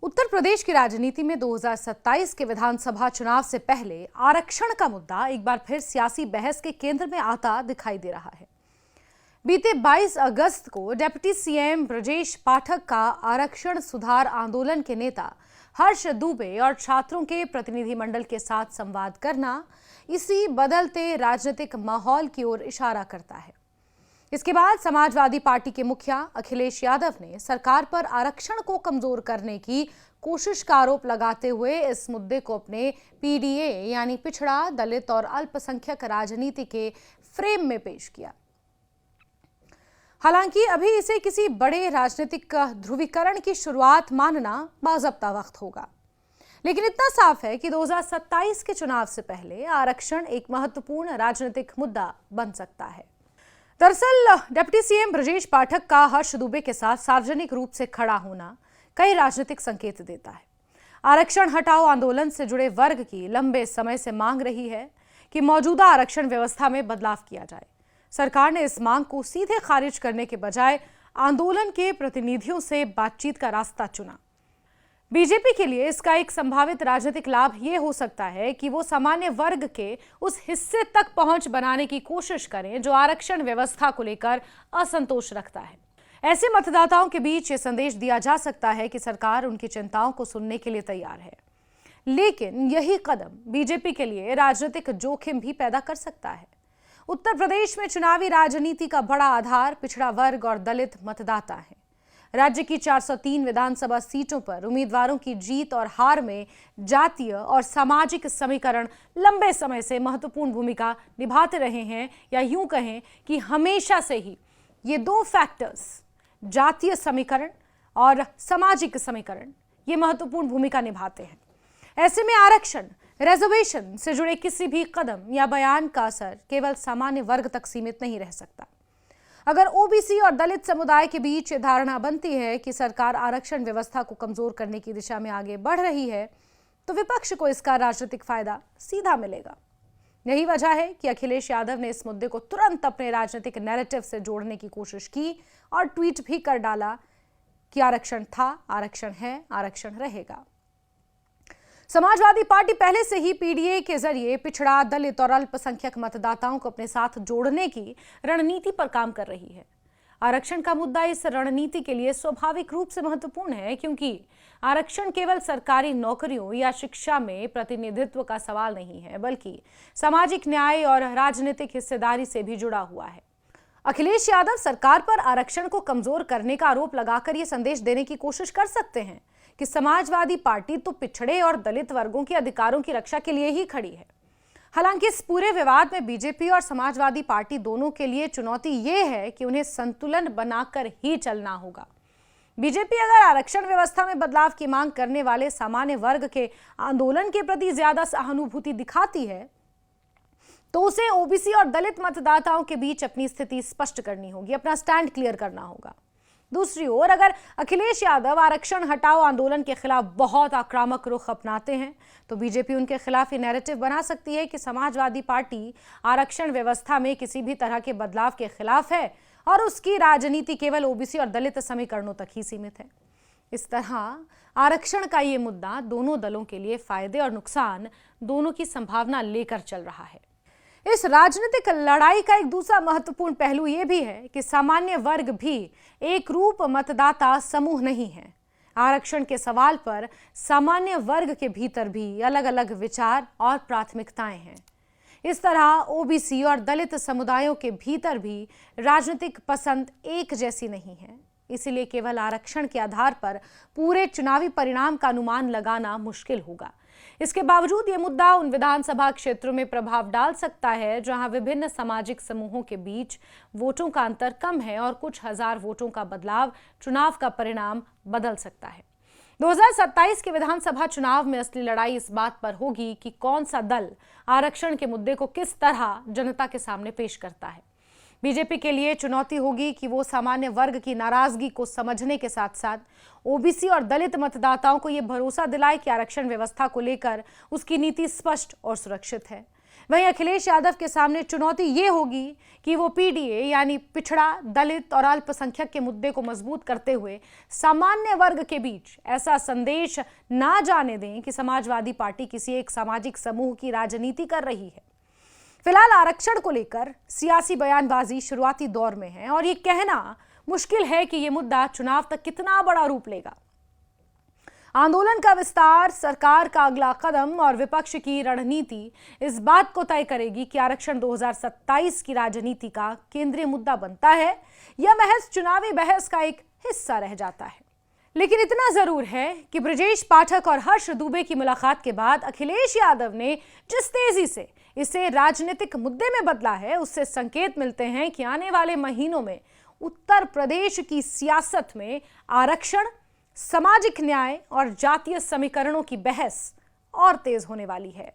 उत्तर प्रदेश की राजनीति में 2027 के विधानसभा चुनाव से पहले आरक्षण का मुद्दा एक बार फिर सियासी बहस के केंद्र में आता दिखाई दे रहा है। बीते 22 अगस्त को डिप्टी सीएम ब्रजेश पाठक का आरक्षण सुधार आंदोलन के नेता हर्ष दुबे और छात्रों के प्रतिनिधिमंडल के साथ संवाद करना इसी बदलते राजनीतिक माहौल की ओर इशारा करता है। इसके बाद समाजवादी पार्टी के मुखिया अखिलेश यादव ने सरकार पर आरक्षण को कमजोर करने की कोशिश का आरोप लगाते हुए इस मुद्दे को अपने पीडीए यानी पिछड़ा, दलित और अल्पसंख्यक राजनीति के फ्रेम में पेश किया। हालांकि अभी इसे किसी बड़े राजनीतिक ध्रुवीकरण की शुरुआत मानना बाज़ाब्ता वक्त होगा, लेकिन इतना साफ है कि 2027 के चुनाव से पहले आरक्षण एक महत्वपूर्ण राजनीतिक मुद्दा बन सकता है। दरअसल डिप्टी सीएम ब्रजेश पाठक का हर्ष दुबे के साथ सार्वजनिक रूप से खड़ा होना कई राजनीतिक संकेत देता है। आरक्षण हटाओ आंदोलन से जुड़े वर्ग की लंबे समय से मांग रही है कि मौजूदा आरक्षण व्यवस्था में बदलाव किया जाए। सरकार ने इस मांग को सीधे खारिज करने के बजाय आंदोलन के प्रतिनिधियों से बातचीत का रास्ता चुना। बीजेपी के लिए इसका एक संभावित राजनीतिक लाभ यह हो सकता है कि वो सामान्य वर्ग के उस हिस्से तक पहुंच बनाने की कोशिश करें जो आरक्षण व्यवस्था को लेकर असंतोष रखता है। ऐसे मतदाताओं के बीच ये संदेश दिया जा सकता है कि सरकार उनकी चिंताओं को सुनने के लिए तैयार है, लेकिन यही कदम बीजेपी के लिए राजनीतिक जोखिम भी पैदा कर सकता है। उत्तर प्रदेश में चुनावी राजनीति का बड़ा आधार पिछड़ा वर्ग और दलित मतदाता है। राज्य की 403 विधानसभा सीटों पर उम्मीदवारों की जीत और हार में जातीय और सामाजिक समीकरण लंबे समय से महत्वपूर्ण भूमिका निभाते रहे हैं, या यूं कहें कि हमेशा से ही ये दो फैक्टर्स, जातीय समीकरण और सामाजिक समीकरण, ये महत्वपूर्ण भूमिका निभाते हैं। ऐसे में आरक्षण, रिजर्वेशन से जुड़े किसी भी कदम या बयान का असर केवल सामान्य वर्ग तक सीमित नहीं रह सकता। अगर ओबीसी और दलित समुदाय के बीच धारणा बनती है कि सरकार आरक्षण व्यवस्था को कमजोर करने की दिशा में आगे बढ़ रही है, तो विपक्ष को इसका राजनीतिक फायदा सीधा मिलेगा। यही वजह है कि अखिलेश यादव ने इस मुद्दे को तुरंत अपने राजनीतिक नैरेटिव से जोड़ने की कोशिश की और ट्वीट भी कर डाला कि आरक्षण था, आरक्षण है, आरक्षण रहेगा। समाजवादी पार्टी पहले से ही पीडीए के जरिए पिछड़ा, दलित और अल्पसंख्यक मतदाताओं को अपने साथ जोड़ने की रणनीति पर काम कर रही है। आरक्षण का मुद्दा इस रणनीति के लिए स्वाभाविक रूप से महत्वपूर्ण है, क्योंकि आरक्षण केवल सरकारी नौकरियों या शिक्षा में प्रतिनिधित्व का सवाल नहीं है, बल्कि सामाजिक न्याय और राजनीतिक हिस्सेदारी से भी जुड़ा हुआ है। अखिलेश यादव सरकार पर आरक्षण को कमजोर करने का आरोप लगाकर यह संदेश देने की कोशिश कर सकते हैं कि समाजवादी पार्टी तो पिछड़े और दलित वर्गों के अधिकारों की रक्षा के लिए ही खड़ी है। हालांकि इस पूरे विवाद में बीजेपी और समाजवादी पार्टी दोनों के लिए चुनौती ये है कि उन्हें संतुलन बनाकर ही चलना होगा। बीजेपी अगर आरक्षण व्यवस्था में बदलाव की मांग करने वाले सामान्य वर्ग के आंदोलन के प्रति ज्यादा सहानुभूति दिखाती है, तो उसे ओबीसी और दलित मतदाताओं के बीच अपनी स्थिति स्पष्ट करनी होगी, अपना स्टैंड क्लियर करना होगा। दूसरी ओर अगर अखिलेश यादव आरक्षण हटाओ आंदोलन के खिलाफ बहुत आक्रामक रुख अपनाते हैं, तो बीजेपी उनके खिलाफ ये नैरेटिव बना सकती है कि समाजवादी पार्टी आरक्षण व्यवस्था में किसी भी तरह के बदलाव के खिलाफ है और उसकी राजनीति केवल ओबीसी और दलित समीकरणों तक ही सीमित है। इस तरह आरक्षण का ये मुद्दा दोनों दलों के लिए फायदे और नुकसान दोनों की संभावना लेकर चल रहा है। इस राजनीतिक लड़ाई का एक दूसरा महत्वपूर्ण पहलू यह भी है कि सामान्य वर्ग भी एक रूप मतदाता समूह नहीं है। आरक्षण के सवाल पर सामान्य वर्ग के भीतर भी अलग अलग विचार और प्राथमिकताएं हैं। इस तरह ओबीसी और दलित समुदायों के भीतर भी राजनीतिक पसंद एक जैसी नहीं है। इसीलिए केवल आरक्षण के आधार पर पूरे चुनावी परिणाम का अनुमान लगाना मुश्किल होगा। इसके बावजूद ये मुद्दा उन विधानसभा क्षेत्रों में प्रभाव डाल सकता है जहां विभिन्न सामाजिक समूहों के बीच वोटों का अंतर कम है और कुछ हजार वोटों का बदलाव चुनाव का परिणाम बदल सकता है। 2027 के विधानसभा चुनाव में असली लड़ाई इस बात पर होगी कि कौन सा दल आरक्षण के मुद्दे को किस तरह जनता के सामने पेश करता है। बीजेपी के लिए चुनौती होगी कि वो सामान्य वर्ग की नाराजगी को समझने के साथ साथ ओबीसी और दलित मतदाताओं को ये भरोसा दिलाए कि आरक्षण व्यवस्था को लेकर उसकी नीति स्पष्ट और सुरक्षित है। वहीं अखिलेश यादव के सामने चुनौती ये होगी कि वो पीडीए यानी पिछड़ा, दलित और अल्पसंख्यक के मुद्दे को मजबूत करते हुए सामान्य वर्ग के बीच ऐसा संदेश ना जाने दें कि समाजवादी पार्टी किसी एक सामाजिक समूह की राजनीति कर रही है। फिलहाल आरक्षण को लेकर सियासी बयानबाजी शुरुआती दौर में है और ये कहना मुश्किल है कि ये मुद्दा चुनाव तक कितना बड़ा रूप लेगा। आंदोलन का विस्तार, सरकार का अगला कदम और विपक्ष की रणनीति इस बात को तय करेगी कि आरक्षण 2027 की राजनीति का केंद्रीय मुद्दा बनता है या महज चुनावी बहस का एक हिस्सा रह जाता है। लेकिन इतना जरूर है कि ब्रजेश पाठक और हर्ष दूबे की मुलाकात के बाद अखिलेश यादव ने जिस तेजी से इसे राजनीतिक मुद्दे में बदला है, उससे संकेत मिलते हैं कि आने वाले महीनों में उत्तर प्रदेश की सियासत में आरक्षण, सामाजिक न्याय और जातीय समीकरणों की बहस और तेज होने वाली है।